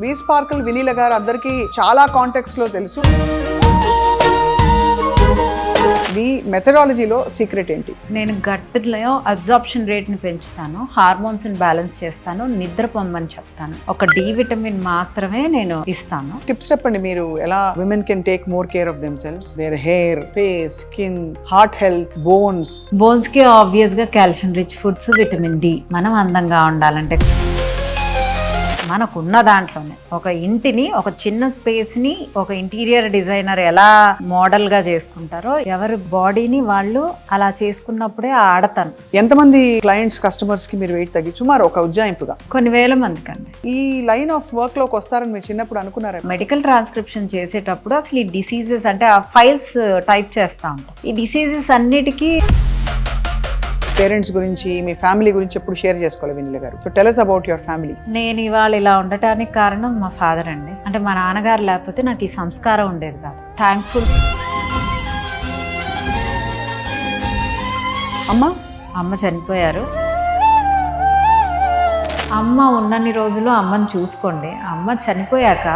వి sparkle వినీల గారు అందరికీ చాలా కాంటెక్స్ట్ లో తెలుసు. మీ మెథడాలజీలో సీక్రెట్ ఏంటి? నేను గట్లో అబ్జార్ప్షన్ రేట్ని పెంచుతాను, హార్మోన్స్ని బ్యాలెన్స్ చేస్తాను, నిద్ర పొమ్మని చెప్తాను. ఒక డి విటమిన్ మాత్రమే నేను ఇస్తాను. టిప్స్ చెప్పండి, మీరు ఎలా women can take more care of themselves, their hair, face, skin, heart health, bones కి ఆబ్వియస్ గా calcium rich foods, vitamin D. మనం అందంగా ఉండాలంటే మనకున్న దాంట్లోనే ఒక ఇంటిని, ఒక చిన్న స్పేస్ ని ఒక ఇంటీరియర్ డిజైనర్ ఎలా మోడల్ గా చేసుకుంటారో ఎవరి బాడీని వాళ్ళు అలా చేసుకున్నప్పుడే ఆడతాను. ఎంతమంది క్లయింట్స్, కస్టమర్స్ కి మీరు వెయిట్ తగ్గి సుమారు ఒక ఉజ్జాయింపుగా? కొన్ని వేల మందికి అండి. ఈ లైన్ ఆఫ్ వర్క్ లోకి వస్తారని మీరు చిన్నప్పుడు అనుకున్నారా? మెడికల్ ట్రాన్స్క్రిప్షన్ చేసేటప్పుడు అసలు ఈ డిసీజెస్ అంటే ఆ ఫైల్స్ టైప్ చేస్తూ ఉంటాం. ఈ డిసీజెస్ అన్నిటికీ పేరెంట్స్ గురించి, మీ ఫ్యామిలీ గురించి ఎప్పుడు షేర్ చేసుకోవాలి వినీల గారు. So tell us about your family. నేను ఇవాళ ఇలా ఉండటానికి కారణం మా ఫాదర్ అండి. అంటే మా నాన్నగారు లేకపోతే నాకు ఈ సంస్కారం ఉండేది కాదు. థ్యాంక్ఫుల్. అమ్మ చనిపోయారు. అమ్మ ఉన్నన్ని రోజులు అమ్మని చూసుకోండి. అమ్మ చనిపోయాక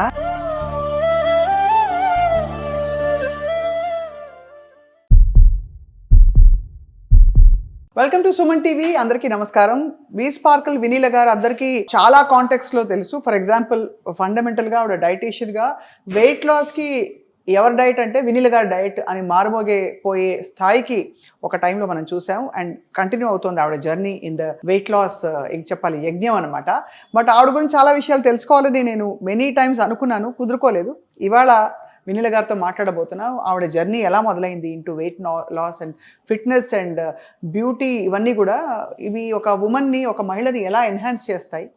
వెల్కమ్ టు సుమన్ టీవీ. అందరికీ నమస్కారం. వి స్పార్కల్ వినీల గారు అందరికీ చాలా కాంటెక్స్ట్ లో తెలుసు. ఫర్ ఎగ్జాంపుల్ ఫండమెంటల్ గా ఒక డైటీషియన్ గా వెయిట్ లాస్ కి ఎవరి డైట్ అంటే వినీల గారి డైట్ అని మారుమోగిపోయే స్థాయికి ఒక టైంలో మనం చూసాం. అండ్ కంటిన్యూ అవుతుంది ఆవిడ journey in the weight loss చెప్పాలి యజ్ఞం అనమాట. బట్ ఆవిడ గురించి చాలా విషయాలు తెలుసుకోవాలని నేను మెనీ టైమ్స్ అనుకున్నాను, కుదురుకోలేదు. ఇవాళ వినీల గారితో మాట్లాడబోతున్నాం. ఆవిడ జర్నీ ఎలా మొదలైంది into weight loss and fitness and beauty, ఇవన్నీ కూడా ఇవి ఒక ఉమెన్ని, ఒక మహిళని ఎలా ఎన్హాన్స్ చేస్తాయి.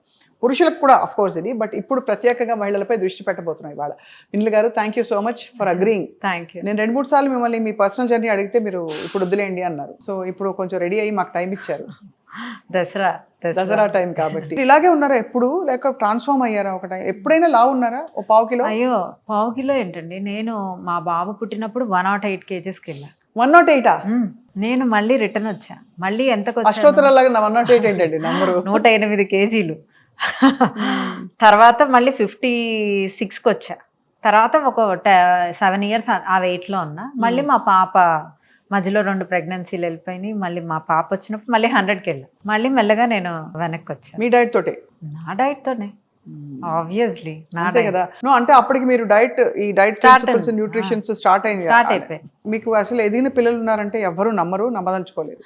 పురుషులకు కూడా అఫ్ కోర్స్ ఇది, బట్ ఇప్పుడు ప్రత్యేకంగా మహిళలపై దృష్టి పెట్టబోతున్నాం ఇవాళ. వినీల గారు, thank you so much for agreeing. Thank you. నేను 2-3 సార్లు మిమ్మల్ని మీ పర్సనల్ జర్నీ అడిగితే మీరు ఇప్పుడు వద్దులేండి అన్నారు. సో ఇప్పుడు కొంచెం రెడీ అయ్యి మాకు టైం ఇచ్చారు. దసరా టైం కాబట్టి. ఇలాగే ఉన్నారా ఎప్పుడు, లేక ట్రాన్స్ఫార్మ్ అయ్యారా ఒక టైం? ఎప్పుడైనా లావు ఉన్నారా? ఓ 1/2 కిలో? అయ్యో 1/2 కిలో ఏంటండి. నేను మా బాబు పుట్టినప్పుడు 108 kgs వెళ్ళా. 108? నేను మళ్ళీ రిటర్న్ వచ్చా. మళ్ళీ ఎంతకు అష్టోత్తరాలాగా 108 ఏంటండి నంబరు? 108 kgs. తర్వాత మళ్ళీ 56కి వచ్చా. తర్వాత ఒక 7 years ఆ వెయిట్లో ఉన్నా. మళ్ళీ మా పాప మధ్యలో 2 ప్రెగ్నెన్సీలు వెళ్ళిపోయినాయి. మళ్ళీ మా పాప వచ్చినప్పుడు మళ్ళీ 100కి వెళ్ళా. మళ్ళీ మెల్లగా నేను వెనక్కి వచ్చాను. మీ డైట్ తోటే? నా డైట్ తోనే ఆబ్వియస్లీ. అంతే కదా. అంటే అప్పటికి మీరు ఈ డైట్ ప్రిన్సిపల్స్, న్యూట్రిషన్స్ స్టార్ట్ అయిపోయింది. మీకు అసలు ఎదిగిన పిల్లలు ఉన్నారంటే ఎవ్వరూ నమ్మదలుచుకోలేదు.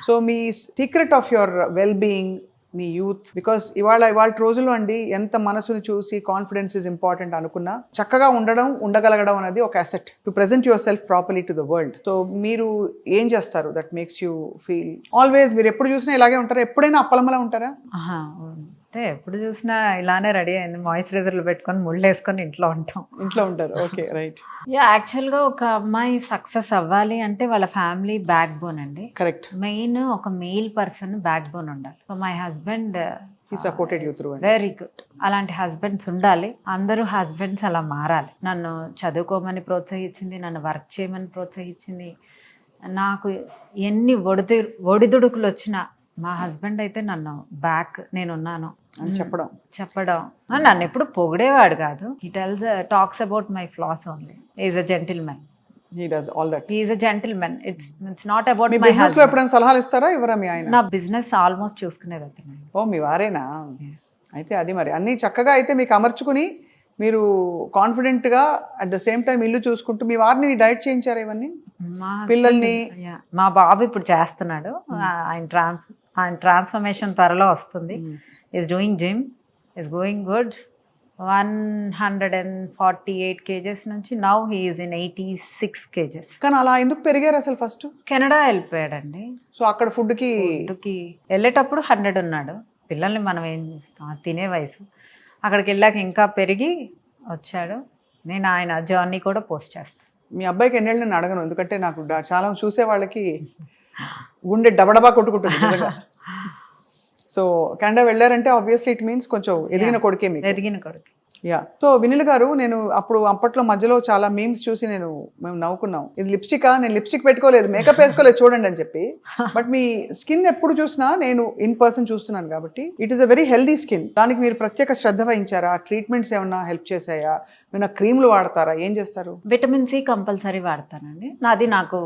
సో మీ secret of your well being, మీ యూత్, బికాస్ ఇవాళ రోజుల్లో అండి ఎంత మనసుని చూసి కాన్ఫిడెన్స్ ఇస్ ఇంపార్టెంట్ అనుకున్నా, చక్కగా ఉండగలగడం అనేది ఒక asset to present your self properly to the world. So మీరు ఏం చేస్తారు that makes you feel always? మీరు ఎప్పుడు చూసినా ఇలాగే ఉంటారా? ఎప్పుడైనా అప్పలమలా ఉంటారా? అంటే ఎప్పుడు చూసినా ఇలానే రెడీ అయింది, మాయిశ్చరైజర్లు పెట్టుకొని ముళ్ళు వేసుకొని ఇంట్లో ఉంటారు. Okay, right. యాక్చువల్గా ఒక అమ్మాయి సక్సెస్ అవ్వాలి అంటే వాళ్ళ ఫ్యామిలీ బ్యాక్ బోన్ అండి. కరెక్ట్. మెయిన్ ఒక మెయిల్ పర్సన్ బ్యాక్ బోన్ ఉండాలి. So my husband supported you through. Very good. అలాంటి హస్బెండ్స్ ఉండాలి. అందరూ హస్బెండ్స్ అలా మారాలి. నన్ను చదువుకోమని ప్రోత్సహించింది, నన్ను వర్క్ చేయమని ప్రోత్సహించింది. నాకు ఎన్ని ఒడిదుడుకులు వచ్చినా మా హస్బెండ్ అయితే నన్ను నేనున్నాను అని చెప్పడం. నన్ను ఎప్పుడు పొగిడేవాడు కాదు. He talks about my flaws only. Is a gentleman. He does all that. He is a gentleman. It's not about me my business లో husband. ఎప్పుడైనా సలహాలు ఇస్తారా? ఎవరా మీ ఆయన? నా బిజినెస్ ఆల్మోస్ట్ చూసుకునేది అతను. ఓ, మీ వారేనా? అయితే అది మరి అన్నీ చక్కగా అయితే మీకు అమర్చుకుని మీరు కాన్ఫిడెంట్గా అట్ ద సేమ్ టైం ఇల్లు చూసుకుంటూ మీ వారిని డైట్ చేయించారా ఇవన్నీ? పిల్లల్ని? మా బాబు ఇప్పుడు చేస్తున్నాడు. ఆయన ట్రాన్స్ఫర్మేషన్ త్వరలో వస్తుంది. Is doing gym, is going good. 148 kgs నుంచి now he is in 86 kgs. కానీ అలా ఎందుకు పెరిగారు అసలు? First Canada వెళ్ళిపోయాడండి. సో అక్కడ ఫుడ్కి వెళ్ళేటప్పుడు 100 ఉన్నాడు. పిల్లల్ని మనం ఏం చేస్తాం, తినే వయసు. అక్కడికి వెళ్ళాక ఇంకా పెరిగి వచ్చాడు. నేను ఆయన జర్నీ కూడా పోస్ట్ చేస్తాను. మీ అబ్బాయికి ఎన్నేళ్ళు నేను అడగను, ఎందుకంటే నాకు చాలా చూసే వాళ్ళకి గుండె డబడబా కొట్టుకుంటుంది నిజంగా. సో కెనడా వెళ్ళారంటే ఆబ్వియస్లీ ఇట్ మీన్స్ కొంచెం ఎదిగిన కొడుకే మీకు. ఎదిగిన కొడుకు. యా. సో వినిల్ గారు, నేను అప్పట్లో మధ్యలో చాలా మీమ్స్ చూసి మేము నవ్వుకున్నాం. ఇది లిప్స్టిక్, నేను లిప్స్టిక్ పెట్టుకోలేదు, మేకప్ వేసుకోలేదు చూడండి అని చెప్పి. బట్ మీ స్కిన్ ఎప్పుడు చూసినా నేను ఇన్ పర్సన్ చూస్తున్నాను కాబట్టి it is a very healthy skin. దానికి మీరు ప్రత్యేక శ్రద్ధ వహించారా? ట్రీట్మెంట్స్ ఏమన్నా హెల్ప్ చేశాయా? ఏమైనా క్రీమ్లు వాడతారా? ఏం చేస్తారు? విటమిన్ సి కంపల్సరీ వాడతానండి. నాకు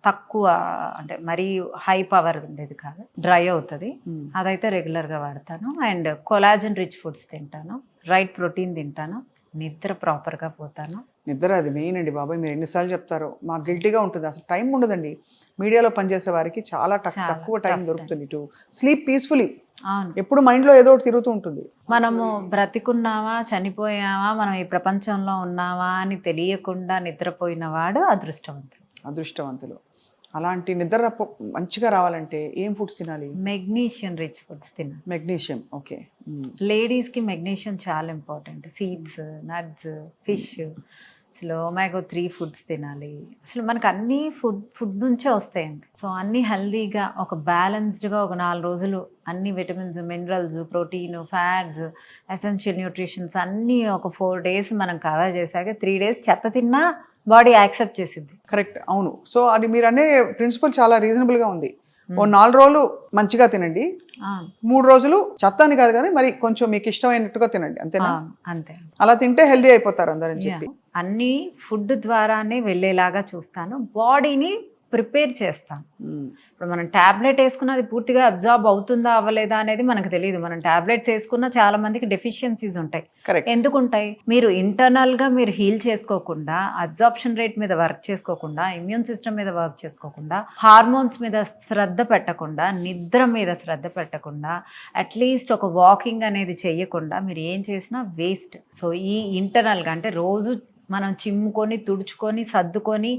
తక్కువ, అంటే మరీ హై పవర్ ఉండేది కాదు, డ్రై అవుతుంది, అదైతే రెగ్యులర్గా వాడతాను. అండ్ కొలాజన్ రిచ్ ఫుడ్స్ తింటాను, రైట్ ప్రోటీన్ తింటాను, నిద్ర ప్రాపర్గా పోతాను. నిద్ర అది మెయిన్ అండి బాబాయ్. మీరు ఎన్నిసార్లు చెప్తారో, మాకు గిల్టీగా ఉంటుంది. అసలు టైం ఉండదండి. మీడియాలో పనిచేసే వారికి చాలా తక్కువ టైం దొరుకుతుంది టు స్లీప్ పీస్ఫుల్లీ. అవును, ఎప్పుడు మైండ్లో ఏదో ఒకటి తిరుగుతూ ఉంటుంది. మనము బ్రతికున్నామా చనిపోయామా, మనం ఈ ప్రపంచంలో ఉన్నామా అని తెలియకుండా నిద్రపోయిన వాడు అదృష్టవంతులు. అలాంటి నిద్ర మంచిగా రావాలంటే ఏం ఫుడ్స్ తినాలి? మెగ్నీషియం రిచ్ ఫుడ్స్ తినాలి. Magnesium, okay. లేడీస్కి మెగ్నీషియం చాలా ఇంపార్టెంట్. సీడ్స్, నట్స్, ఫిష్, అసలు ఒమేగా 3 ఫుడ్స్ తినాలి. అసలు మనకు అన్నీ ఫుడ్ నుంచే వస్తాయండి. సో అన్నీ హెల్దీగా, ఒక బ్యాలెన్స్డ్గా ఒక 4 రోజులు అన్ని vitamins, minerals, protein, fats, essential nutritions అన్నీ ఒక 4 days మనం కవర్ చేశాక 3 days చెత్త తిన్నా బాడీ యాక్సెప్ట్ చేసింది. కరెక్ట్, అవును. సో అది మీరు అనే ప్రిన్సిపల్ చాలా రీజనబుల్గా ఉంది. ఓ 4 రోజులు మంచిగా తినండి, 3 రోజులు చెత్త అని కాదు కానీ మరి కొంచెం మీకు ఇష్టమైనట్టుగా తినండి, అంతేనా? అంతే. అలా తింటే హెల్దీ అయిపోతారు అందరని చెప్పి. అన్ని ఫుడ్ ద్వారానే వెళ్ళేలాగా చూస్తాను, బాడీని ప్రిపేర్ చేస్తాను. ఇప్పుడు మనం ట్యాబ్లెట్ వేసుకున్న అది పూర్తిగా అబ్జార్బ్ అవుతుందా అవ్వలేదా అనేది మనకు తెలియదు. మనం ట్యాబ్లెట్స్ వేసుకున్న చాలా మందికి డెఫిషియన్సీస్ ఉంటాయి. ఎందుకుంటాయి? మీరు ఇంటర్నల్గా మీరు హీల్ చేసుకోకుండా, అబ్జార్ప్షన్ రేట్ మీద వర్క్ చేసుకోకుండా, ఇమ్యూన్ సిస్టమ్ మీద వర్క్ చేసుకోకుండా, హార్మోన్స్ మీద శ్రద్ధ పెట్టకుండా, నిద్ర మీద శ్రద్ధ పెట్టకుండా, అట్లీస్ట్ ఒక వాకింగ్ అనేది చెయ్యకుండా మీరు ఏం చేసినా వేస్ట్. సో ఈ ఇంటర్నల్గా, అంటే రోజు మనం చిమ్ముకొని, తుడుచుకొని, సర్దుకొని,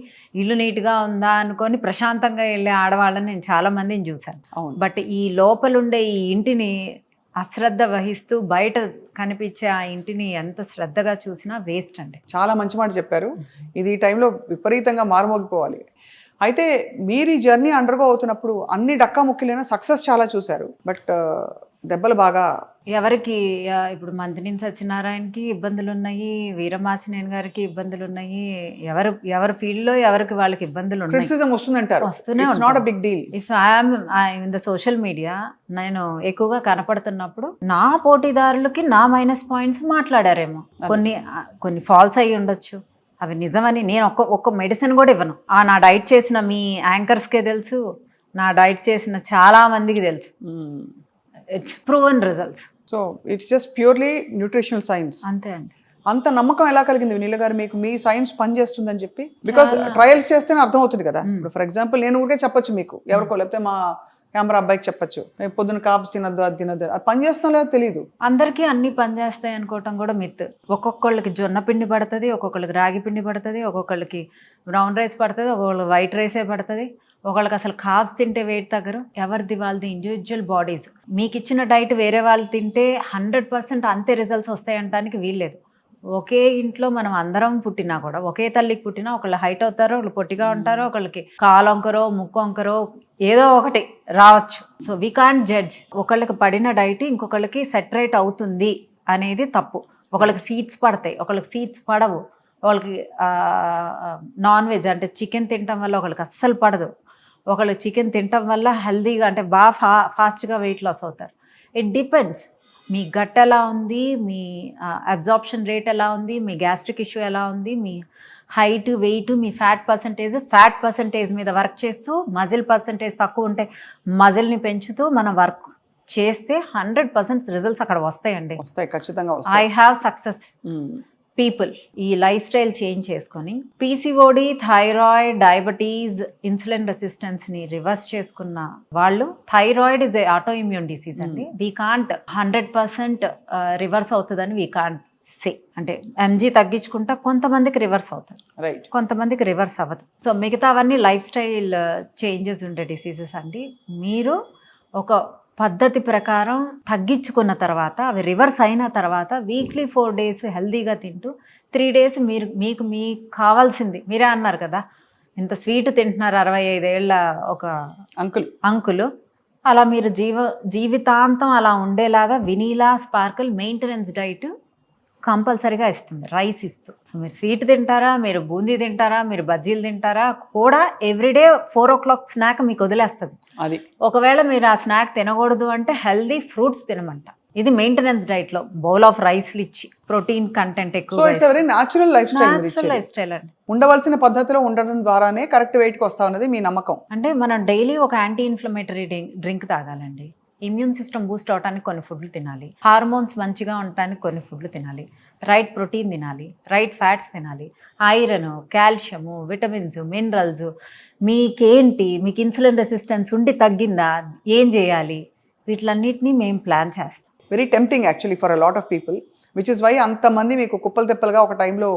ఇల్లు నీట్గా ఉందా అనుకొని ప్రశాంతంగా వెళ్ళే ఆడవాళ్ళని నేను చాలామందిని చూశాను. బట్ ఈ లోపలుండే ఈ ఇంటిని అశ్రద్ధ వహిస్తూ బయట కనిపించే ఆ ఇంటిని ఎంత శ్రద్ధగా చూసినా వేస్ట్ అండి. చాలా మంచి మాట చెప్పారు. ఇది ఈ టైంలో విపరీతంగా మారుమోగిపోవాలి. అయితే మీరు ఈ జర్నీ అండర్గో అవుతున్నప్పుడు అన్ని డక్కా ముక్కిలైనా సక్సెస్ చాలా చూశారు. బట్ దెబ్బలు బాగా ఎవరికి, ఇప్పుడు మంత్రిని సత్యనారాయణకి ఇబ్బందులు ఉన్నాయి, వీరమాచినేని గారికి ఇబ్బందులు ఉన్నాయి, ఎవరి ఫీల్డ్లో ఎవరికి వాళ్ళకి ఇబ్బందులు ఉన్నాయి. క్రిటిసిజం వస్తుందంటారు. వస్తూనే it's not a big deal. If I'm in the social media, నేను ఎక్కువగా కనపడుతున్నప్పుడు నా పోటీదారులకి నా మైనస్ పాయింట్స్ మాట్లాడారేమో, కొన్ని ఫాల్స్ అయ్యి ఉండొచ్చు, అవి నిజమని నేను ఒక్క మెడిసిన్ కూడా ఇవ్వను. నా డైట్ చేసిన మీ యాంకర్స్కే తెలుసు, నా డైట్ చేసిన చాలా మందికి తెలుసు. It's proven results. So it's just purely nutritional science. అంతే అండి. అంత నమ్మకం ఎలా కలిగింది వినీల గారు మీకు మీ సైన్స్ పనిచేస్తుందని చెప్పి? బికాస్ ట్రయల్స్ చేస్తేనే అర్థం అవుతుంది కదా. ఇప్పుడు ఫర్ ఎగ్జాంపుల్ నేను ఊరికే చెప్పొచ్చు మీకు, ఎవరికో, లేకపోతే మా కెమెరా అబ్బాయికి చెప్పచ్చు, పొద్దున్న కాప్స్ తినద్దు, అది తినద్దు, అది పని చేస్తున్నా లేదో తెలియదు. అందరికీ అన్ని పని చేస్తాయి అనుకోవటం కూడా మిత్. ఒక్కొక్కళ్ళకి జొన్న పిండి పడుతుంది, ఒక్కొక్కళ్ళకి రాగి పిండి పడుతుంది, ఒక్కొక్కళ్ళకి బ్రౌన్ రైస్ పడుతుంది, ఒక్కొక్కళ్ళకి వైట్ రైసే పడుతుంది, ఒకళ్ళకి అసలు కార్బ్స్ తింటే వెయిట్ తగ్గరు. ఎవరిది వాళ్ళది ఇండివిజువల్ బాడీస్. మీకు ఇచ్చిన డైట్ వేరే వాళ్ళు తింటే 100% అంతే రిజల్ట్స్ వస్తాయంటానికి వీల్లేదు. ఒకే ఇంట్లో మనం అందరం పుట్టినా కూడా, ఒకే తల్లికి పుట్టినా ఒకళ్ళు హైట్ అవుతారో, ఒకళ్ళు పొట్టిగా ఉంటారో, ఒకళ్ళకి కాలొంకరో ముక్కొంకరో ఏదో ఒకటి రావచ్చు. So we can't judge. ఒకళ్ళకి పడిన డైట్ ఇంకొకళ్ళకి సెటరేట్ అవుతుంది అనేది తప్పు. ఒకళ్ళకి సీడ్స్ పడతాయి, ఒకళ్ళకి సీడ్స్ పడవు. వాళ్ళకి నాన్ వెజ్ అంటే చికెన్ తినటం వల్ల ఒకళ్ళకి అస్సలు పడదు. ఒకళ్ళు చికెన్ తినటం వల్ల హెల్దీగా, అంటే బాగా ఫాస్ట్గా వెయిట్ లాస్ అవుతారు. It depends. మీ గట్ ఎలా ఉంది, మీ అబ్జార్ప్షన్ రేట్ ఎలా ఉంది, మీ గ్యాస్ట్రిక్ ఇష్యూ ఎలా ఉంది, మీ హైట్, వెయిట్, మీ ఫ్యాట్ పర్సంటేజ్ మీద వర్క్ చేస్తూ, మజిల్ పర్సంటేజ్ తక్కువ ఉంటే మజిల్ని పెంచుతూ మనం వర్క్ చేస్తే 100% రిజల్ట్స్ అక్కడ వస్తాయండి. వస్తాయి, ఖచ్చితంగా. ఐ హ్యావ్ సక్సెస్ పీపుల్ ఈ లైఫ్ స్టైల్ చేంజ్ చేసుకొని పీసీఓడి, థైరాయిడ్, డయాబెటీస్, ఇన్సులిన్ రెసిస్టెన్స్ని రివర్స్ చేసుకున్న వాళ్ళు, thyroid is autoimmune disease అండి. వీ కాంట్ 100% రివర్స్ అవుతుందని వీ కాంట్ సే. అంటే ఎంజీ తగ్గించుకుంటా కొంతమందికి రివర్స్ అవుతుంది, కొంతమందికి రివర్స్ అవ్వదు. సో మిగతావన్నీ లైఫ్ స్టైల్ చేంజెస్ ఉండే డిసీజెస్ అండి. మీరు ఒక పద్ధతి ప్రకారం తగ్గించుకున్న తర్వాత, అవి రివర్స్ అయిన తర్వాత వీక్లీ 4 days హెల్దీగా తింటూ 3 days మీకు కావాల్సింది, మీరే అన్నారు కదా ఇంత స్వీట్ తింటున్నారు 65 ఏళ్ళ ఒక అంకులు, అలా మీరు జీవితాంతం అలా ఉండేలాగా వినీలా స్పార్కిల్ మెయింటెనెన్స్ డైట్ కంపల్సరీగా ఇస్తుంది, రైస్ ఇస్తూ. సో మీరు స్వీట్ తింటారా, మీరు బూందీ తింటారా, మీరు బజ్జీలు తింటారా కూడా ఎవ్రీడే 4 o'clock స్నాక్ మీకు వదిలేస్తుంది. అది ఒకవేళ మీరు ఆ స్నాక్ తినకూడదు అంటే హెల్దీ ఫ్రూట్స్ తినమంట. ఇది మెయింటెనెన్స్ డైట్లో బౌల్ ఆఫ్ రైస్లు ఇచ్చి ప్రోటీన్ కంటెంట్ సో ఎక్కువ. It's very natural life style. Life style అండి. ఉండవలసిన పద్ధతిలో ఉండడం ద్వారానే కరెక్ట్ వెయిట్కి వస్తా ఉన్నది మీ నమ్మకం. అంటే మనం డైలీ ఒక యాంటీ ఇన్ఫ్లమేటరీ డ్రింక్ తాగాలండి. ఇమ్యూన్ సిస్టమ్ బూస్ట్ అవడానికి కొన్ని ఫుడ్లు తినాలి, హార్మోన్స్ మంచిగా ఉండటానికి కొన్ని ఫుడ్లు తినాలి, రైట్ ప్రోటీన్ తినాలి, రైట్ ఫ్యాట్స్ తినాలి, ఐరన్, కాల్షియము, విటమిన్స్, మినరల్స్. మీకేంటి, మీకు ఇన్సులిన్ రెసిస్టెన్స్ ఉండి తగ్గిందా, ఏం చేయాలి, వీటిలన్నిటినీ మేము ప్లాన్ చేస్తాం. Very tempting actually for a lot of people, which is why అంతమంది మీకు కుప్పలు తెప్పలుగా ఒక టైంలో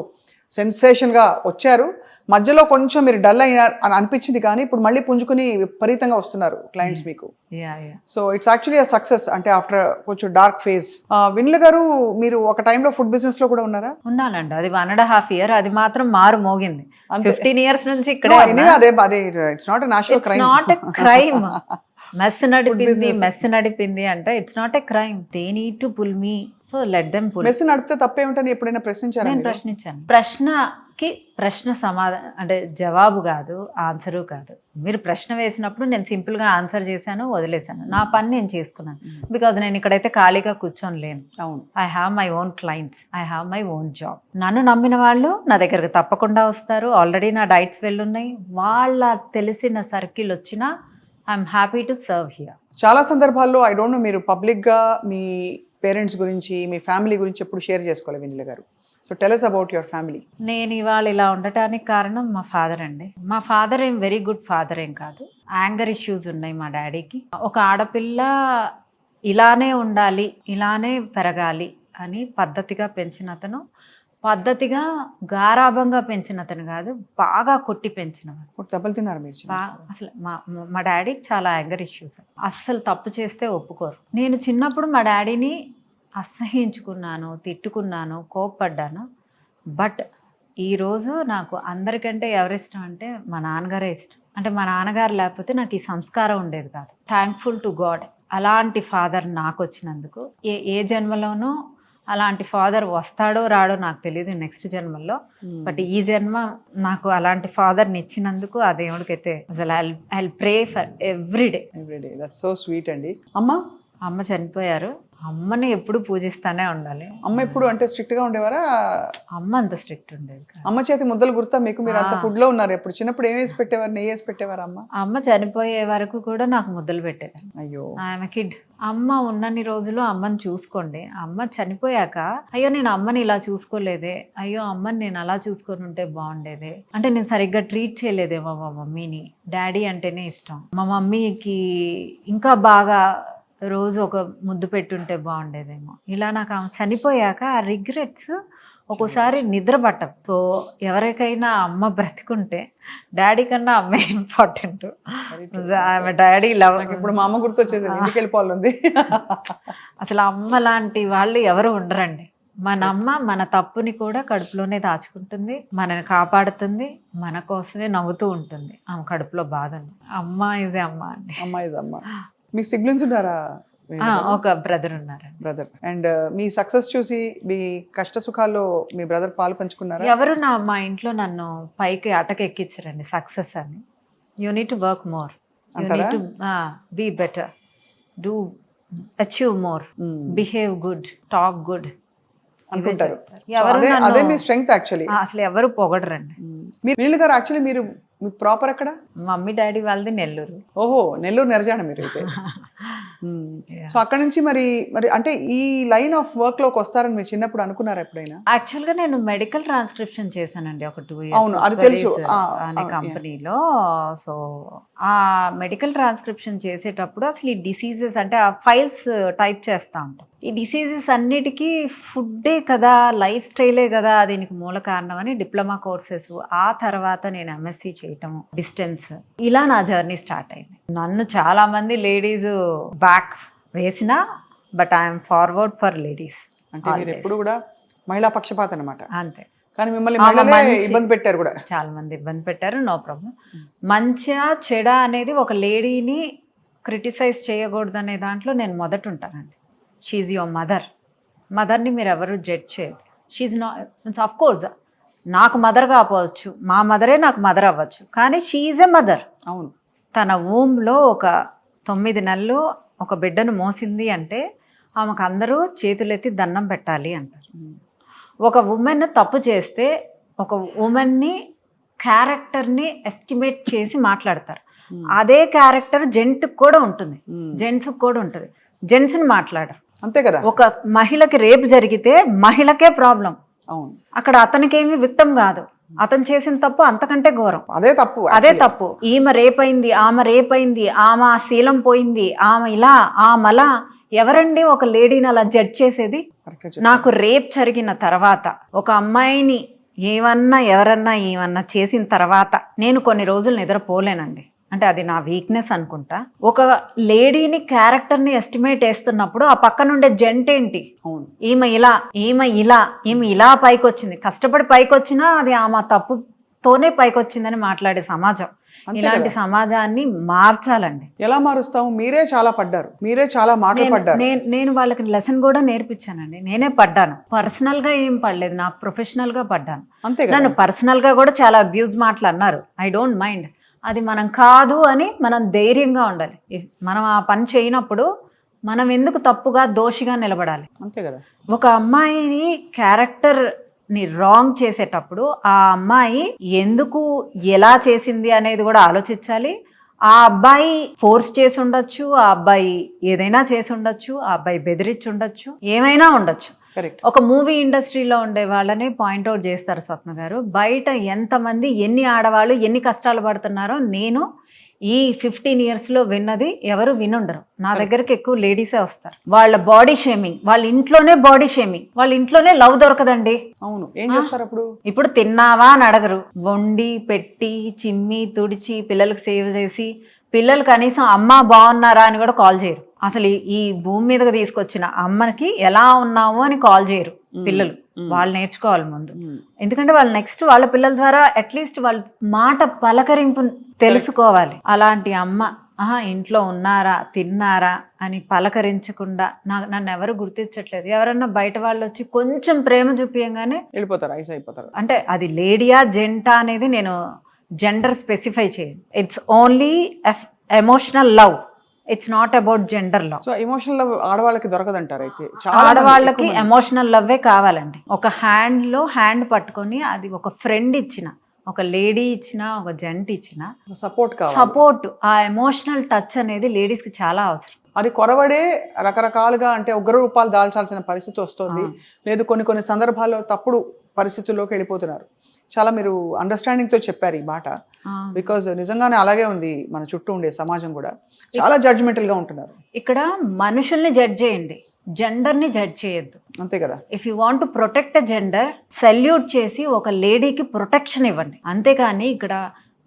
సెన్సేషన్గా వచ్చారు. మధ్యలో కొంచెం మీరు డల్ అయినారు అని అనిపించింది, కానీ ఇప్పుడు మళ్ళీ పుంజుకుని విపరీతంగా వస్తున్నారు క్లయింట్స్ మీకు. So it's actually a success, అంటే ఆఫ్టర్ కొంచెం డార్క్ ఫేజ్. వినిల గారు, మీరు ఒక టైంలో ఫుడ్ బిజినెస్ లో కూడా ఉన్నారా? ఉన్నానండి, అది 1.5 years. అది మాత్రం మారు మోగింది. 15 years నుంచి ఇక్కడ. It's not a national crime. Not a crime. Mess నడిపింది అంటే it's not a crime. They need to pull me, so let them pull. Mess నడిపితే తప్పేమిటని ఎప్పుడైనా ప్రశ్నించారా? నేను ప్రశ్నించాను. ప్రశ్నకి ప్రశ్న సమాధానం అంటే జవాబు కాదు, ఆన్సరు కాదు. మీరు ప్రశ్న వేసినప్పుడు నేను సింపుల్గా ఆన్సర్ చేశాను, వదిలేశాను. నా పని నేను చేసుకున్నాను. బికాజ్ నేను ఇక్కడైతే ఖాళీగా కూర్చొని లేను. I have my own clients, I have my own job. నన్ను నమ్మిన వాళ్ళు నా దగ్గరకు తప్పకుండా వస్తారు. ఆల్రెడీ నా డైట్స్ వెళ్ళున్నాయి. వాళ్ళ తెలిసిన సర్కిల్ వచ్చినా I'm happy to serve here. చాలా సందర్భాల్లో ఐ డోంట్ నో, మీరు పబ్లిక్గా మీ పేరెంట్స్ గురించి, మీ ఫ్యామిలీ గురించి ఎప్పుడు షేర్ చేసుకోవాలి వినిల గారు. So tell us about your family. నేను ఇవాళ ఇలా ఉండటానికి కారణం మా ఫాదర్ అండి. మా ఫాదర్ ఏం వెరీ గుడ్ ఫాదర్ ఏం కాదు. యాంగర్ ఇష్యూస్ ఉన్నాయి మా డాడీకి. ఒక ఆడపిల్ల ఇలానే ఉండాలి, ఇలానే పెరగాలి అని పద్ధతిగా పెంచిన అతను, పద్ధతిగా గారాభంగా పెంచిన అతను కాదు, బాగా కొట్టి పెంచినవాడు. దెబ్బలు తిన్నారు మీరు? అసలు మా డాడీకి చాలా యాంగర్ ఇష్యూస్. అస్సలు తప్పు చేస్తే ఒప్పుకోరు. నేను చిన్నప్పుడు మా డాడీని అసహించుకున్నాను, తిట్టుకున్నాను, కోప్పడ్డాను. బట్ ఈరోజు నాకు అందరికంటే ఎవరిష్టం అంటే మా నాన్నగారే ఇష్టం. అంటే మా నాన్నగారు లేకపోతే నాకు ఈ సంస్కారం ఉండేది కాదు. థ్యాంక్ఫుల్ టు గాడ్ అలాంటి ఫాదర్ నాకు వచ్చినందుకు. ఏ జన్మలోనూ అలాంటి ఫాదర్ వస్తాడో రాడో నాకు తెలియదు నెక్స్ట్ జన్మలో. బట్ ఈ జన్మ నాకు అలాంటి ఫాదర్ని ఇచ్చినందుకు ఆ దేవుడికైతే అసలు I pray for everyday. That's so sweet అండి. అమ్మ చనిపోయారు. అమ్మని ఎప్పుడు పూజిస్తానే ఉండాలి. అమ్మ ఎప్పుడు అంటే స్ట్రిక్ట్ గా ఉండేవారా? అమ్మ అంత స్ట్రిక్ట్ ఉండేది. అమ్మ చేతి ముద్దలు గుర్తా మీకు? మీరు అంత ఫుడ్ లో ఉన్నారు. ఎప్పుడు చిన్నప్పుడు ఏం వేసి పెట్టేవారు? నెయ్యి వేసి పెట్టేవారు అమ్మ? అమ్మ చనిపోయే వరకు కూడా నాకు ముద్దలు పెట్టేదాన్ని. అయ్యో, ఆమె కిడ్. అమ్మ ఉన్నన్ని రోజులు అమ్మని చూసుకోండి. అమ్మ చనిపోయాక అయ్యో నేను అమ్మని ఇలా చూసుకోలేదే, అయ్యో అమ్మని నేను అలా చూసుకొని ఉంటే బాగుండేదే, అంటే నేను సరిగ్గా ట్రీట్ చేయలేదేమో మా మమ్మీని. డాడీ అంటేనే ఇష్టం. మా మమ్మీకి ఇంకా బాగా రోజు ఒక ముద్దు పెట్టుంటే బాగుండేదేమో. ఇలా నాకు ఆమె చనిపోయాక ఆ రిగ్రెట్స్ ఒక్కోసారి నిద్ర పట్టదు. సో ఎవరికైనా అమ్మ బ్రతికుంటే డాడీ కన్నా అమ్మ ఇంపార్టెంట్. ఆమె డాడీ లవ్. ఇప్పుడు మా అమ్మ గుర్తొచ్చేసింది, ఇంటికి వెళ్ళిపోవాలి. అసలు అమ్మ లాంటి వాళ్ళు ఎవరు ఉండరండి. మన అమ్మ మన తప్పుని కూడా కడుపులోనే దాచుకుంటుంది, మనని కాపాడుతుంది, మన కోసమే నవ్వుతూ ఉంటుంది. ఆమె కడుపులో బాధని. అమ్మ ఇజ్ అమ్మ అండి. అమ్మ ఇజ్ అమ్మ. మీ సిబ్లింగ్స్ ఉన్నారా? ఒక బ్రదర్ ఉన్నారు. బ్రదర్. అండ్ మీ సక్సెస్ చూసి మీ కష్ట సుఖాల్లో మీ బ్రదర్ పాలు పంచుకున్నారా? ఎవరు మా ఇంట్లో నన్ను పైకి అటకెక్కించారండి సక్సెస్ అని. You need to work more, you need to be better, do achieve more, behave good, talk good అనుకుంటారు. అదే మీ స్ట్రెంగ్త్ యాక్చువల్లీ. అసలు ఎవరు పొగడరండి. వీళ్ళు గారు యాక్చువల్లీ మీరు ప్రాపర్ ఎక్కడ? మమ్మీ డాడీ వాళ్ళది నెల్లూరు. ఓహో, నెల్లూరు నెరజాడ మీరు అయితే. సో అక్కడ నుంచి మరి అంటే ఈ లైన్ ఆఫ్ వర్క్ లోకి వస్తారని మీరు చిన్నప్పుడు అనుకున్నారా ఎప్పుడైనా? యాక్చువల్ గా నేను మెడికల్ ట్రాన్స్క్రిప్షన్ చేశానండి ఒక 2 years. అవును, అది తెలుసు. అనే కంపెనీలో. సో ఆ మెడికల్ ట్రాన్స్క్రిప్షన్ చేసేటప్పుడు అసలు ఈ డిసీజెస్ అంటే ఆ ఫైల్స్ టైప్ చేస్తా ఉంటాం. ఈ డిసీజెస్ అన్నిటికీ ఫుడ్డే కదా, లైఫ్ స్టైలే కదా దీనికి మూల కారణం అని డిప్లొమా కోర్సెస్, ఆ తర్వాత నేను ఎంఎస్సి చేయటం డిస్టెన్స్, ఇలా నా జర్నీ స్టార్ట్ అయింది. నన్ను చాలా మంది లేడీస్ బ్యాక్ వేసినా, but I'm forward for ladies. అంటే మీరు ఎప్పుడు కూడా మహిళా పక్షపాతం అన్నమాట. అంతే. కానీ మిమ్మల్ని ఇబ్బంది పెట్టారు కూడా, చాలా మంది ఇబ్బంది పెట్టారు. No problem. మంచిగా చెడా అనేది ఒక లేడీని క్రిటిసైజ్ చేయకూడదు అనే దాంట్లో నేను మొదట ఉంటానండి. షీఈ్ యువర్ మదర్ని మీరు ఎవరు జడ్జ్ చేయదు. షీఈ్ నాట్, ఆఫ్ కోర్స్ నాకు మదర్ కావచ్చు, మా మదరే నాకు మదర్ అవ్వచ్చు, కానీ షీఈ్ ఎ మదర్. అవును. తన ఊమ్లో ఒక 9 నెలలు ఒక బిడ్డను మోసింది అంటే ఆమెకు అందరూ చేతులెత్తి దండం పెట్టాలి అంటారు. ఒక ఉమెన్ తప్పు చేస్తే ఒక ఉమెన్ని క్యారెక్టర్ని ఎస్టిమేట్ చేసి మాట్లాడతారు. అదే క్యారెక్టర్ జెంట్కి కూడా ఉంటుంది, జెంట్స్కి కూడా ఉంటుంది, జెంట్స్ని మాట్లాడరు. అంతే కదా. ఒక మహిళకి రేపు జరిగితే మహిళకే ప్రాబ్లం. అవును. అక్కడ అతనికేమి విక్టమ్ కాదు, అతను చేసిన తప్పు అంతకంటే ఘోరం. అదే తప్పు. ఈమె రేపైంది, ఆమె శీలం పోయింది, ఆమె ఇలా ఆమెలా. ఎవరండి ఒక లేడీని అలా జడ్జ్ చేసేది? నాకు రేప్ జరిగిన తర్వాత ఒక అమ్మాయిని ఎవరన్నా ఏమన్నా చేసిన తర్వాత నేను కొన్ని రోజులు నిద్రపోలేనండి. అంటే అది నా వీక్నెస్ అనుకుంటా. ఒక లేడీని క్యారెక్టర్ని ఎస్టిమేట్ వేస్తున్నప్పుడు ఆ పక్కనుండే జెంట్ ఏంటి, ఈమె ఇలా పైకి వచ్చింది, కష్టపడి పైకి వచ్చినా అది ఆమె తప్పుతోనే పైకి వచ్చిందని మాట్లాడే సమాజం. ఇలాంటి సమాజాన్ని మార్చాలండి. ఎలా మారుస్తాము? మీరే చాలా పడ్డారు, మీరే చాలా మాటలు పడ్డారు. నేను వాళ్ళకి లెసన్ కూడా నేర్పించానండి. నేనే పడ్డాను, పర్సనల్ గా ఏం పడలేదు, నా ప్రొఫెషనల్ గా పడ్డాను. నన్ను పర్సనల్ గా కూడా చాలా అబ్యూజ్ మాటలు అన్నారు. I don't mind. అది మనం కాదు అని మనం ధైర్యంగా ఉండాలి. మనం ఆ పని చేయనప్పుడు మనం ఎందుకు తప్పుగా దోషిగా నిలబడాలి? అంతే కదా. ఒక అమ్మాయిని క్యారెక్టర్ని రాంగ్ చేసేటప్పుడు ఆ అమ్మాయి ఎందుకు ఎలా చేసింది అనేది కూడా ఆలోచించాలి. ఆ అబ్బాయి ఫోర్స్ చేసి ఉండొచ్చు, ఆ అబ్బాయి ఏదైనా చేసి ఉండొచ్చు, ఆ అబ్బాయి బెదిరించి ఉండొచ్చు, ఏమైనా ఉండొచ్చు. ఒక మూవీ ఇండస్ట్రీలో ఉండే వాళ్ళనే పాయింట్అవుట్ చేస్తారు స్వప్న గారు. బయట ఎంతమంది ఎన్ని ఆడవాళ్ళు ఎన్ని కష్టాలు పడుతున్నారో నేను ఈ 15 yearsలో విన్నది ఎవరు వినుండరు. నా దగ్గరికి ఎక్కువ లేడీసే వస్తారు. వాళ్ళ బాడీ షేమింగ్, వాళ్ళ ఇంట్లోనే బాడీ షేమింగ్, వాళ్ళ ఇంట్లోనే లవ్ దొరకదండి. అవును. ఏం చేస్తారు అప్పుడు? ఇప్పుడు తిన్నావా అని అడగరు, వండి పెట్టి చిమ్మి తుడిచి పిల్లలకు సేవ్ చేసి, పిల్లలు కనీసం అమ్మ బాగున్నారా అని కూడా కాల్ చేయరు. అసలు ఈ భూమి మీదకి తీసుకొచ్చిన అమ్మకి ఎలా ఉన్నావు అని కాల్ చేయరు పిల్లలు. వాళ్ళు నేర్చుకోవాలి ముందు. ఎందుకంటే వాళ్ళు నెక్స్ట్ వాళ్ళ పిల్లల ద్వారా అట్లీస్ట్ వాళ్ళ మాట పలకరింపు తెలుసుకోవాలి. అలాంటి అమ్మ ఇంట్లో ఉన్నారా తిన్నారా అని పలకరించకుండా నన్ను ఎవరు గుర్తించట్లేదు. ఎవరన్నా బయట వాళ్ళు వచ్చి కొంచెం ప్రేమ చూపించగానే వెళ్ళిపోతారు, ఐస్ అయిపోతారు. అంటే అది లేడీయా జెంటా అనేది నేను జెండర్ స్పెసిఫై చేయను. It's only emotional love, it's not about gender love. So emotional love ఆడవాళ్ళకి దొరకదంటారు. అయితే ఆడవాళ్ళకి ఎమోషనల్ లవ్వే కావాలండి. ఒక హ్యాండ్లో హ్యాండ్ పట్టుకొని అది ఒక ఫ్రెండ్ ఇచ్చిన, ఒక లేడీ ఇచ్చిన, ఒక జెంట్ ఇచ్చిన సపోర్ట్, ఆ ఎమోషనల్ టచ్ అనేది లేడీస్కి చాలా అవసరం. అది కొరవడే రకరకాలుగా అంటే ఉగ్ర రూపాలు దాల్చాల్సిన పరిస్థితి వస్తుంది. లేదు కొన్ని సందర్భాల్లో తప్పుడు పరిస్థితుల్లోకి వెళ్ళిపోతున్నారు. చాలా మీరు అండర్స్టాండింగ్తో చెప్పారు ఈ మాట. బికాజ్ నిజంగానే అలాగే ఉంది మన చుట్టూ ఉండే సమాజం కూడా చాలా జడ్జిమెంటల్గా ఉంటున్నారు. ఇక్కడ మనుషుల్ని జడ్జ్ చేయండి, జెండర్ని జడ్జ్ చేయొద్దు. అంతే కదా. If you want to protect a gender, salute చేసి ఒక లేడీకి ప్రొటెక్షన్ ఇవ్వండి. అంతేకాని ఇక్కడ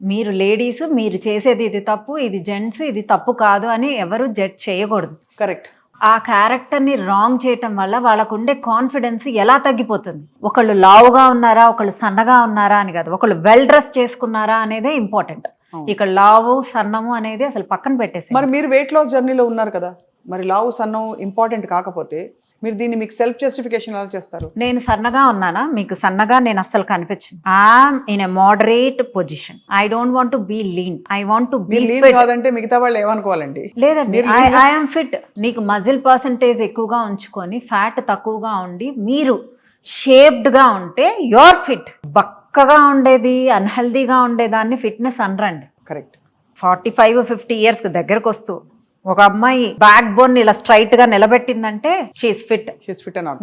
మీరు లేడీస్ మీరు చేసేది ఇది తప్పు, ఇది జెంట్స్ ఇది తప్పు కాదు అని ఎవరు జడ్జ్ చేయకూడదు. కరెక్ట్. ఆ క్యారెక్టర్ని రాంగ్ చేయటం వల్ల వాళ్ళకు ఉండే కాన్ఫిడెన్స్ ఎలా తగ్గిపోతుంది. ఒకళ్ళు లావుగా ఉన్నారా, ఒకళ్ళు సన్నగా ఉన్నారా అని కాదు, ఒకళ్ళు వెల్ డ్రెస్ చేసుకున్నారా అనేదే ఇంపార్టెంట్. ఇక్కడ లావు సన్నము అనేది అసలు పక్కన పెట్టేసి. మరి మీరు వెయిట్ లాస్ జర్నీలో ఉన్నారు కదా, మరి లావు సన్నం ఇంపార్టెంట్ కాకపోతే మీరు దీన్ని మీకు సెల్ఫ్ జస్టిఫికేషన్ ఎలా చేస్తారు? నేను సన్నగా ఉన్నానా? మీకు సన్నగా నేను అస్సలు కనిపించను. I'm in a moderate position. I don't want to be lean, I want to be lean. కాదంటే మిగతా వాళ్ళు ఏమనుకోవాలండి? లేదండి, ఐఎమ్ ఫిట్. నీకు మజిల్ పర్సంటేజ్ ఎక్కువగా ఉంచుకొని ఫ్యాట్ తక్కువగా ఉండి మీరు షేప్డ్గా ఉంటే యువర్ ఫిట్. బక్కగా ఉండేది అన్హెల్దీగా ఉండేదాన్ని ఫిట్నెస్ అనరండి. కరెక్ట్. 45-50 years దగ్గరకు వస్తూ ఒక అమ్మాయి బ్యాక్ బోన్ ఇలా స్ట్రైట్ గా నిలబెట్టిందంటే షీఈస్ ఫిట్.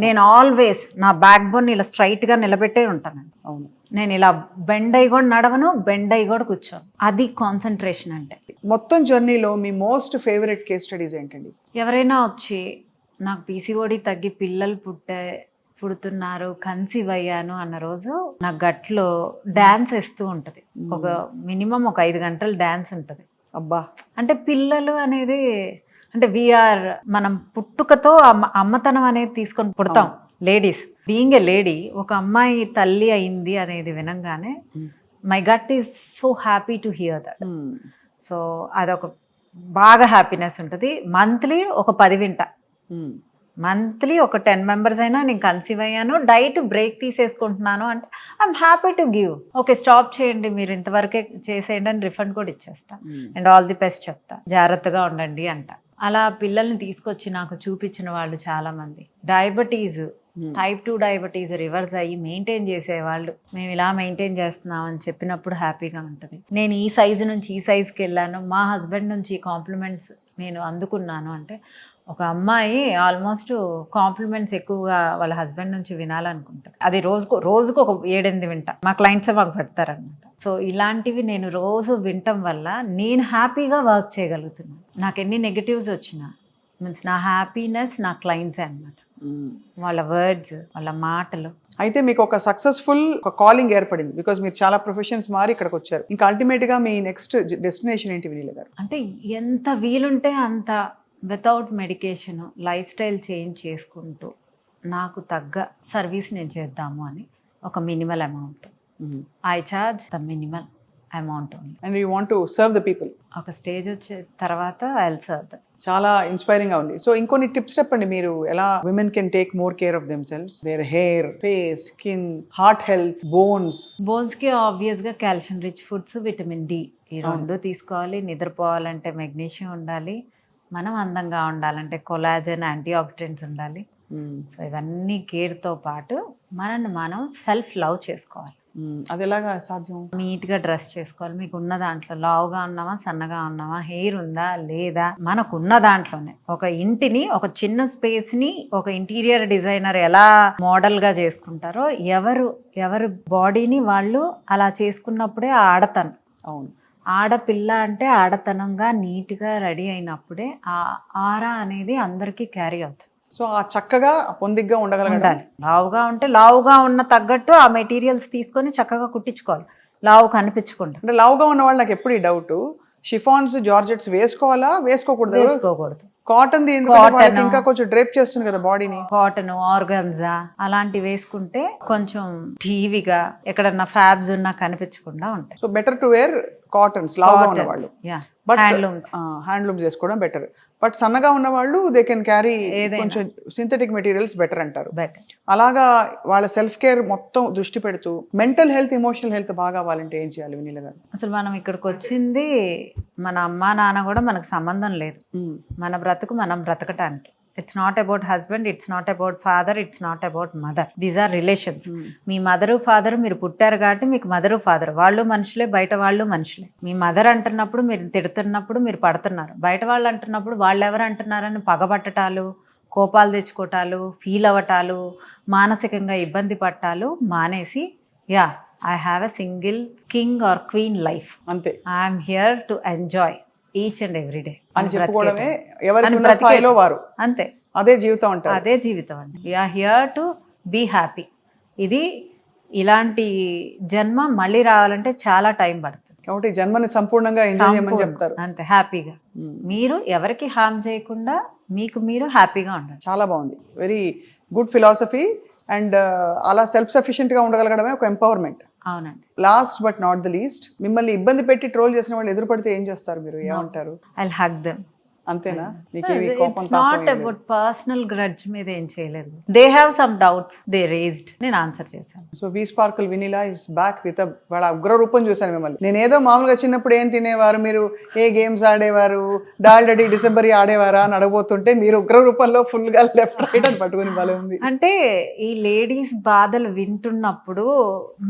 నేను ఆల్వేస్ నా బ్యాక్ బోన్ ఇలా స్ట్రైట్ గా నిలబెట్టే ఉంటానండి. అవును. నేను ఇలా బెండ్ అయ్యి కూడా నడవను, బెండ్ అయ్యి కూడా కూర్చోను. అది కాన్సన్ట్రేషన్ అంటే. మొత్తం జర్నీలో మీ మోస్ట్ ఫేవరెట్ కేస్ స్టడీస్ ఏంటండి? ఎవరైనా వచ్చి నాకు పీసీఓడి తగ్గి పిల్లలు పుడుతున్నారు, కన్సీవ్ అయ్యాను అన్న రోజు నా గట్లో డాన్స్ వేస్తూ ఉంటుంది. ఒక మినిమం ఒక 5 గంటలు డాన్స్ ఉంటుంది. అబ్బా. అంటే పిల్లలు అనేది అంటే వీఆర్ మనం పుట్టుకతో అమ్మతనం అనేది తీసుకొని పుడతాం లేడీస్. బీయింగ్ ఏ లేడీ, ఒక అమ్మాయి తల్లి అయింది అనేది వినంగానే my gut is so happy to hear that. So అదొక బాగా హ్యాపీనెస్ ఉంటుంది. మంత్లీ ఒక 10 వింటా. మంత్లీ ఒక 10 మెంబర్స్ అయినా నేను కన్సీవ్ అయ్యాను, డైట్ బ్రేక్ తీసేసుకుంటున్నాను అంటే I'm happy to give. Okay stop చేయండి, మీరు ఇంతవరకే చేసేయండి అని రిఫండ్ కూడా ఇచ్చేస్తా అండ్ ఆల్ ది బెస్ట్ చెప్తా, జాగ్రత్తగా ఉండండి అంట. అలా పిల్లల్ని తీసుకొచ్చి నాకు చూపించిన వాళ్ళు చాలామంది డయాబెటీస్, టైప్ 2 డయాబెటీస్ రివర్స్ అయ్యి మెయింటైన్ చేసేవాళ్ళు, మేము ఇలా మెయింటైన్ చేస్తున్నాం అని చెప్పినప్పుడు హ్యాపీగా ఉంటుంది. నేను ఈ సైజు నుంచి ఈ సైజుకి వెళ్ళాను, మా హస్బెండ్ నుంచి కాంప్లిమెంట్స్ నేను అందుకున్నాను అంటే ఒక అమ్మాయి ఆల్మోస్ట్ కాంప్లిమెంట్స్ ఎక్కువగా వాళ్ళ హస్బెండ్ నుంచి వినాలనుకుంటుంది. అది రోజుకు ఒక 7-8 వింటా, మా క్లయింట్సే మాకు పెడతారనమాట. సో ఇలాంటివి నేను రోజు వినటం వల్ల నేను హ్యాపీగా వర్క్ చేయగలుగుతున్నాను. నాకు ఎన్ని నెగటివ్స్ వచ్చినా మీన్స్ నా హ్యాపీనెస్ నా క్లయింట్సే అనమాట. వాళ్ళ వర్డ్స్, వాళ్ళ మాటలు. అయితే మీకు ఒక సక్సెస్ఫుల్ ఒక కాలింగ్ ఏర్పడింది బికాజ్ మీరు చాలా ప్రొఫెషన్స్ మారి ఇక్కడికి వచ్చారు. ఇంకా అల్టిమేట్ గా మీ నెక్స్ట్ డెస్టినేషన్ ఏంటి వినీల గారు? అంటే ఎంత వీలుంటే అంత without medication life style change చేసుకుంటూ నాకు తగ్గ సర్వీస్ నేను చేద్దాము అని ఒక minimal amount. I charge the minimal amount only and you want to serve the people. ఒక స్టేజ్ వచ్చే తర్వాత ఐ విల్ సర్వ్ దట్. చాలా ఇన్స్పైరింగ్ గా ఉంది. సో ఇంకొన్ని టిప్స్ చెప్పండి, మీరు ఎలా women can take more care of them selves, there hair, face, skin, heart health, bones కి ఆబ్వియస్ గా calcium rich foods, vitamin D ఈ రెండు తీసుకోవాలి. నిద్రపోవాలంటే మెగ్నీషియం ఉండాలి, మనం అందంగా ఉండాలంటే కొలాజన్, యాంటీ ఆక్సిడెంట్స్ ఉండాలి. సో ఇవన్నీ కేర్తో పాటు మనల్ని మనం సెల్ఫ్ లవ్ చేసుకోవాలి. అది ఎలాగా సాధ్యం? నీట్గా డ్రెస్ చేసుకోవాలి. మీకు ఉన్న దాంట్లో లావుగా ఉన్నావా, సన్నగా ఉన్నావా, హెయిర్ ఉందా లేదా, మనకున్న దాంట్లోనే ఒక ఇంటిని, ఒక చిన్న స్పేస్ని ఒక ఇంటీరియర్ డిజైనర్ ఎలా మోడల్గా చేసుకుంటారో ఎవరు బాడీని వాళ్ళు అలా చేసుకున్నప్పుడే ఆడతనం. అవును, ఆడపిల్ల అంటే ఆడతనంగా నీట్గా రెడీ అయినప్పుడే ఆ ఆరా అనేది అందరికీ క్యారీ అవుతుంది. సో ఆ చక్కగా పొందిగ్గా ఉండగలగాలి. లావుగా ఉంటే లావుగా ఉన్న తగ్గట్టు ఆ మెటీరియల్స్ తీసుకొని చక్కగా కుట్టించుకోవాలి, లావు కనిపించకుండా. అంటే లావుగా ఉన్న వాళ్ళు నాకు ఎప్పుడు ఈ డౌట్, షిఫాన్స్ జార్జెట్స్ వేసుకోవాలా వేసుకోకూడదు? కాటన్ ఇంకా కొంచెం డ్రేప్ చేస్తుంది కదా బాడీని. కాటన్, ఆర్గన్జా అలాంటివి వేసుకుంటే కొంచెం టీవీగా ఎక్కడన్నా ఫ్యాబ్స్ ఉన్నా కనిపించకుండా ఉంటాయి. So better to wear cottons, లావుగా ఉన్న వాళ్ళు. బట్ హ్యాండ్లూమ్స్ వేసుకోవడం బెటర్. బట్ సన్నగా ఉన్న వాళ్ళు దే కెన్ క్యారీ కొంచెం సింథటిక్ మెటీరియల్స్ బెటర్ అంటారు. అలాగా వాళ్ళ సెల్ఫ్ కేర్ మొత్తం దృష్టి పెడుతూ మెంటల్ హెల్త్, ఎమోషనల్ హెల్త్ బాగా అవ్వాలంటే ఏం చేయాలి వినీల గారు? అసలు మనం ఇక్కడికి వచ్చింది మన అమ్మా నాన్న కూడా మనకు సంబంధం లేదు, మన బ్రతుకు మనం బ్రతకటానికి. It's not about husband, it's not about father, it's not about mother. These are relations. మీ మదరు ఫాదరు మీరు పుట్టారు కాబట్టి మీకు మదరు ఫాదర్, వాళ్ళు మనుషులే, బయట వాళ్ళు మనుషులే. మీ మదర్ అంటున్నప్పుడు మీరు తిడుతున్నప్పుడు మీరు పడుతున్నారు, బయట వాళ్ళు అంటున్నప్పుడు వాళ్ళు ఎవరు అంటున్నారని పగబట్టటాలు, కోపాలు తెచ్చుకోవటాలు, ఫీల్ అవ్వటాలు, మానసికంగా ఇబ్బంది పట్టాలు మానేసి yeah I have a single king or queen life, అంతే. I'm here to enjoy each and every day అని చెప్పుకోవడమే ఎవరి స్థాయిలో వారు. అంతే, అదే జీవితం అంటారు. అదే జీవితం అండి. We are here to be happy. ఇది ఇలాంటి జన్మ మళ్ళీ రావాలంటే చాలా టైం పడుతుంది కాబట్టి జన్మని సంపూర్ణంగా ఎంజాయ్ చేయమని చెప్తారు. అంతే, హ్యాపీగా మీరు ఎవరికి హార్మ్ చేయకుండా మీకు మీరు హ్యాపీగా ఉండండి. చాలా బాగుంది, వెరీ గుడ్ ఫిలాసఫీ. అండ్ అలా సెల్ఫ్ సఫిషియెంట్ గా ఉండగలగడమే ఒక ఎంపవర్మెంట్. అవునండి. Last but not the least, మిమ్మల్ని ఇబ్బంది పెట్టి ట్రోల్ చేసిన వాళ్ళు ఎదురుపడితే ఏం చేస్తారు మీరు? ఏమంటారు? I'll hug them. అంతేనా? It's not about personal grudge మీద ఏం చేయలేదు. They have some doubts, they raised, నేను ఆన్సర్ చేశాను. So we sparkle Vineela is back with వాళ్ళ ఉగ్ర రూపం చూశాను మిమ్మల్ని. నేను ఏదో మామూలుగా చిన్నప్పుడు ఏం తినేవారు, మీరు ఏ గేమ్స్ ఆడేవారు, డాల్డీ డిసెంబర్ ఆడేవారా అని అడగబోతుంటే మీరు ఉగ్ర రూపంలో ఫుల్ గా లెఫ్ట్ రైట్ అని పట్టుకుని భలే ఉంది. అంటే ఈ లేడీస్ బాధలు వింటున్నప్పుడు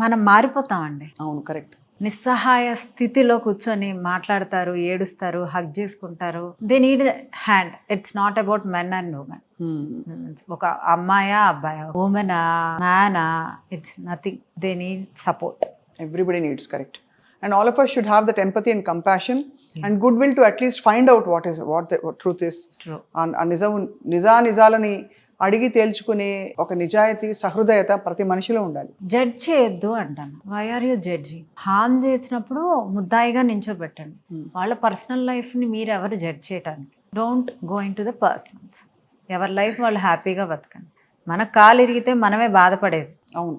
మనం మారిపోతామండి. అవును, కరెక్ట్. నిస్సహాయ స్థితిలో కూర్చొని మాట్లాడతారు, ఏడుస్తారు, హగ్ చేసుకుంటారు. They need hand. It's not about men and women. ఒక అమ్మాయా అబ్బాయా, ఉమెనా మ్యానా, it's nothing. They need support. Everybody needs, correct. And all of us should have that empathy and compassion and goodwill to at least find out what truth is. True. నిజాలని అడిగి తేల్చుకునే ఒక నిజాయితీ, సహృదయత ప్రతి మనిషిలో ఉండాలి. జడ్జ్ చేయొద్దు అంటాను. Why are you judging? Harm చేసినప్పుడు ముద్దాయిగా నించోబెట్టండి. వాళ్ళ పర్సనల్ లైఫ్ని మీరు ఎవరు జడ్జ్ చేయటానికి? Don't go in to the personals. ఎవరి లైఫ్ వాళ్ళు హ్యాపీగా బతకండి. మనకు కాలు ఇరిగితే మనమే బాధపడేది. అవును,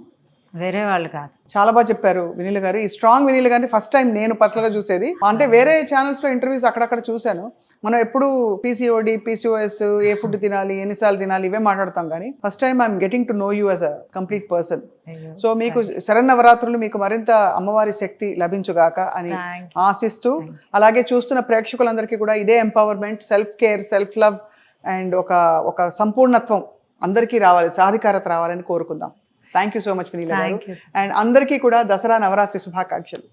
వేరే వాళ్ళు కాదు. చాలా బాగా చెప్పారు వినీల గారు. ఈ స్ట్రాంగ్ వినీల గారిని ఫస్ట్ టైం నేను పర్సనల్గా చూసేది. అంటే వేరే ఛానల్స్లో ఇంటర్వ్యూస్ అక్కడక్కడ చూశాను. మనం ఎప్పుడు పీసీఓడి, పీసీఓఎస్, ఏ ఫుడ్ తినాలి, ఎన్నిసార్లు తినాలి, ఇవే మాట్లాడతాం. కానీ first time I'm getting to know you as a complete person. So మీకు శరన్నవరాత్రులు మీకు మరింత అమ్మవారి శక్తి లభించుగాక అని Thank you. ఆశిస్తూ, అలాగే చూస్తున్న ప్రేక్షకులందరికీ కూడా ఇదే empowerment, self care, self love and ఒక సంపూర్ణత్వం అందరికీ రావాలి, సాధికారత రావాలని కోరుకుందాం. థ్యాంక్ యూ సో మచ్ వినీల గారు. Thank you. అండ్ అందరికీ కూడా దసరా నవరాత్రి శుభాకాంక్షలు.